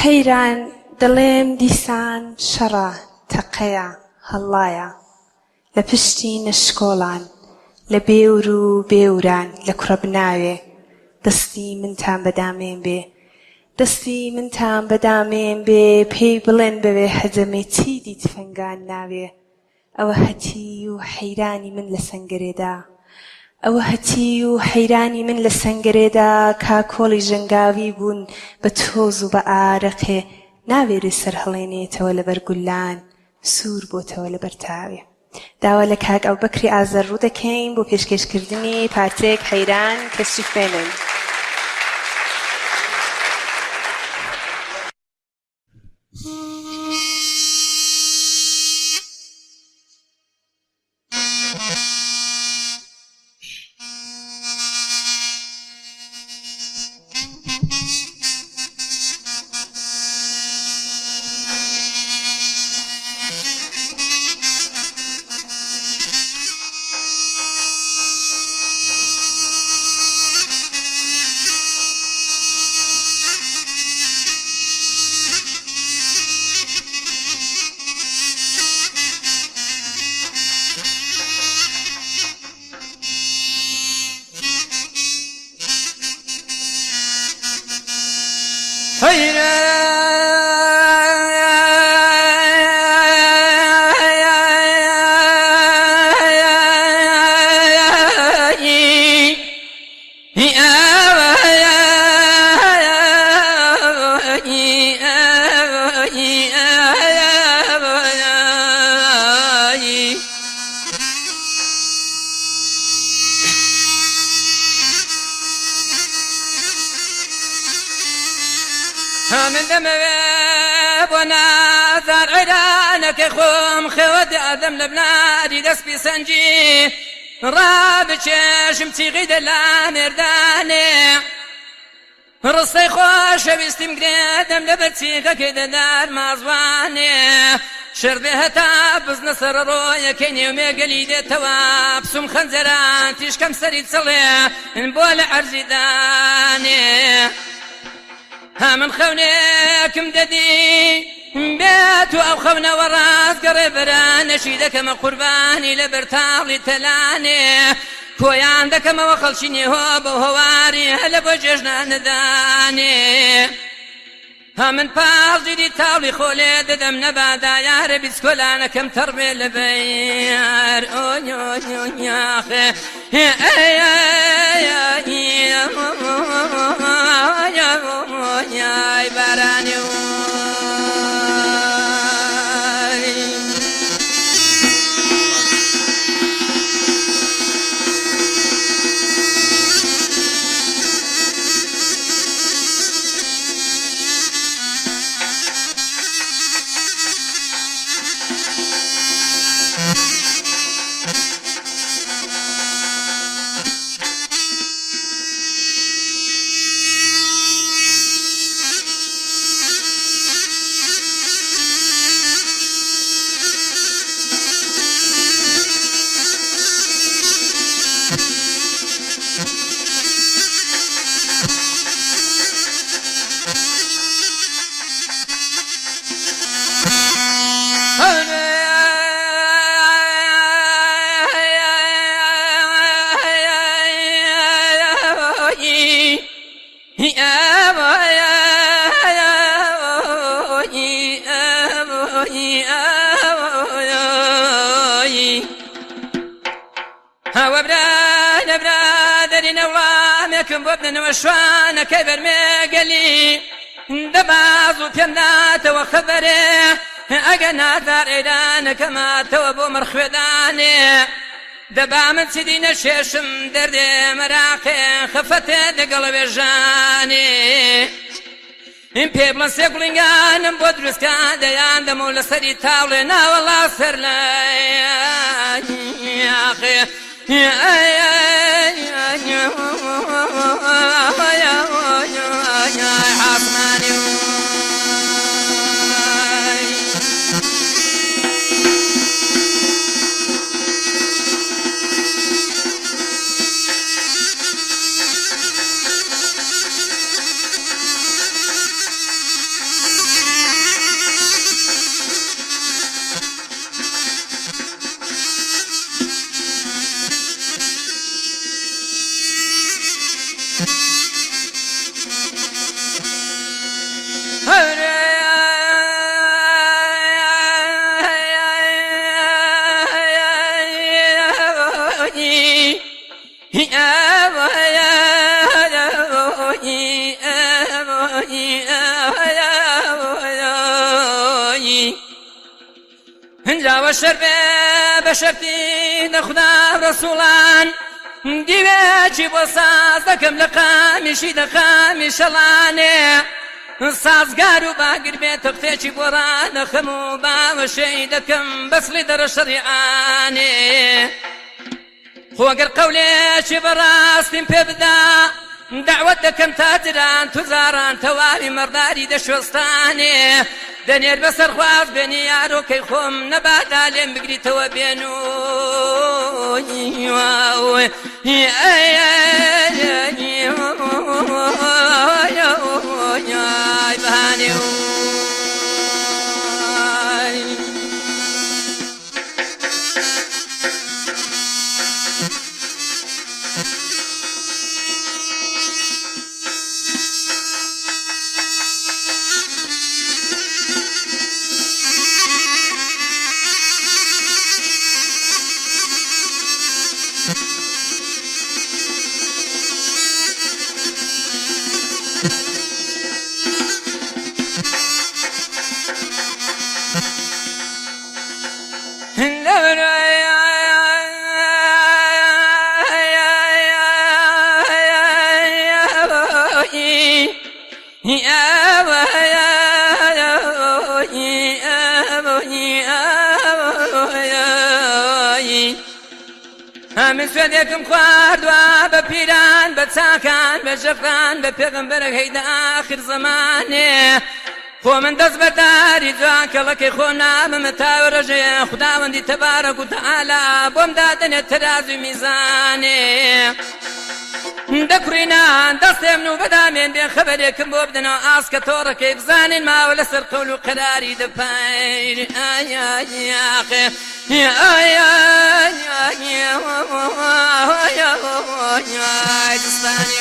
حەیران دەڵێم دیسان شەڕە تەقەیە هەڵڵایە لە پشتی نەشکۆڵان لە بێور و بێوران لە کوڕە بناوێ دەستی منتان بەدامێن بێ دەستی منتان بەدامێن بێ پێی بڵێن بەوێ هەجەمێ چی دیت فەنگان ناوێ ئەوە هەتی و حەیرانی من لە سەنگەرێدا ئەوە هەتی و حەیرانی من لە سەنگەرێدا کاکۆڵی ژەنگاوی بوون بە تۆز و بە ئارەقێ ناوێرێ سەر هەڵێنێتەوە لەبەر گولان سوور بۆتەوە لەبەر تاوێ داوا لە کاک ئەوبەکری ئازەر ڕوو دەکەین بۆ پێشکەشکردنی پارچەیەک حەیران کەشتیف بێنن. من دموي بنا ثار عيرانك خوم خوات آدم لبنادي دس بسنجي راب چشم تيغي دلا مرداني رصي خوش بيستم قريدم لبرتيغا كده دار مازواني شربي هتا بزن سر رويا كيني ومي قليدي تواب سم خنزران تيش كم سريد صلي نبول عرزي داني ها من خونيكم ددي بيت أو خونا وراس قريب نشيدك ما قرباني لبرتاغلي تلاني كوي عندك ما وخلشيني هو بوهواري هلا بوججنا نداني ها من باز دي تاولي خولي ددم نبادا يا ربي سكولانا كم تربي لبيار اوي اوي اوي يا اخي يا باراني كم بابن وشوانا كبر مقلي دبازو بيمنات وخبره اقنا ثار ايدان كما توبو مرخوضاني دبا من سيدين الشيشم دردي مراقي خفت دقلب جاني ان بيبلا سيقلنغان بودرس كاديان دمو لسري تاولنا والله سر لي يا اخي هنجاوە شەر بێ بە شەرتی دەخدا ڕەسوڵان دیوێکی بۆ ساز دەکەم لە قامیشی دەقامی شەڵانێ سازگار و باگر بێتە قتێکی بۆ ڕادەخەم و باوەشەی دەکەم بەسڵی دەرە شەریعانێ خۆگەر قەولێکی بەڕاستیم پێ بدا دعوت دەکەم تاجران توزاران تەواوی مەڕداری دەشۆستانێ دەنێر بەسەر خواست بێنی یارۆکەی خۆم نەبادا لێم بگریتەوە بەهانێ من سوێدێکم خواردوە بە پیران بە چاکان بە ژەفران بە پێغەمبەرە هەیدا ئاخر زەمانێ خۆ من دەست بەرداری جوان کەڵەکەی خۆ نامەمە تاوە ڕەژەیە خوداوەندی تەبارەک و تەعالا بۆم دادەنێت تەرازوی میزانێ دەکڕینان دەستێم و بەدامێن بێن خەبەرێکم بۆ بدەنەوە ئاسکە تۆڕەکەی بزانین ماوە لەسەر قەول و قەراری دەپایری ئایاخێ دستانی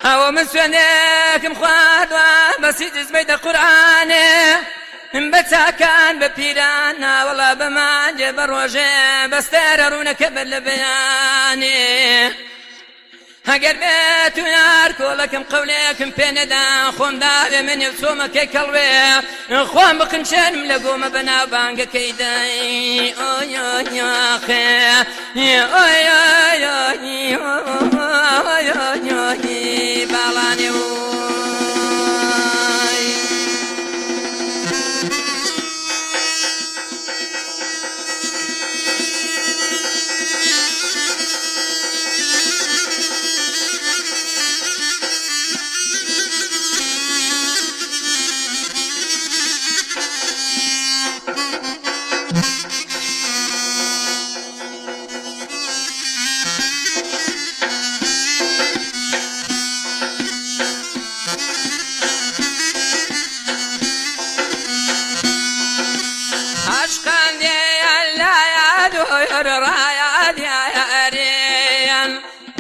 ئەوە من سوێنێکم خواردوە بەسی جزمەی دە قورعانێ بە چاکان بە پیران ناوەڵا بەمانجێ بە ڕۆژێ بەستێرە ڕوونەکە بەر لە بەیانێ ئەگەر بێت و یار کۆڵەکەم قەولێکم پێ نەدا خۆم داوێ منێ و چۆمەکەی کەڵوێ خۆم بقنچێنم لە گۆمە بەناو بانگەکەی دای باڵانێ و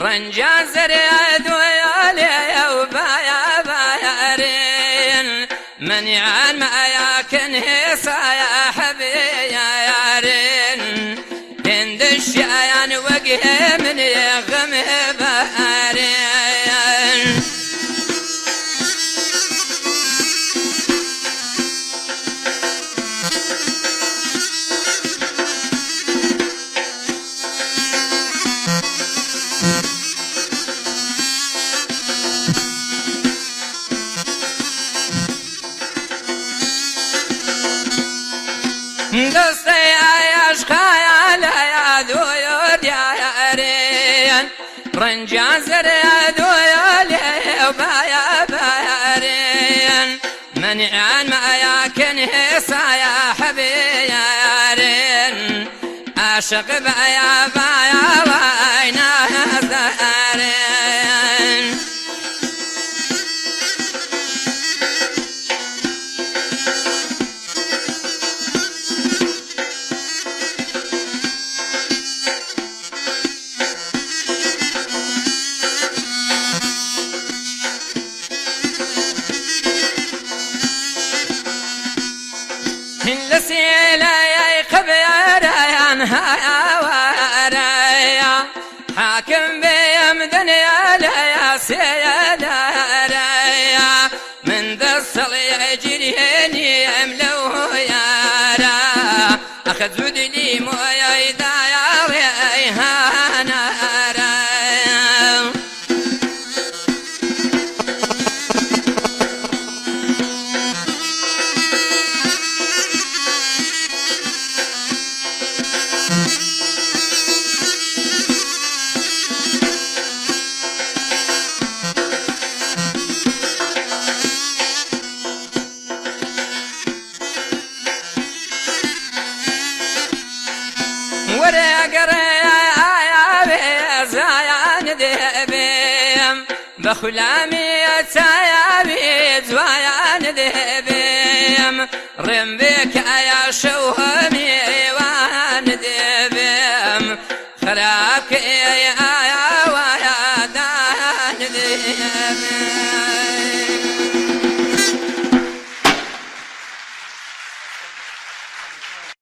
رنجان زريد ويالي وبايا بايارين منيعان ما ياكن هيصا يا حبي يا يارين هند الشايان وقه من يغم بارين دستي عايش خيال يا دويود يا ريان رنجان زريد ويا نعم يا كنه صايا حبيارين عاشق بايا بايا وينا زارين لسيلا يا خبير يا نهايا ورايا حاكم بيمدن يا يا سيدا رايا من ذا الصلي يجريني يملوه يا را اخذ زودني مويا يدايا ريهانا رايا بخلامي تايا زوايان ذهبيم رم بك يا شوهمي وان ذهبيم خلاك يا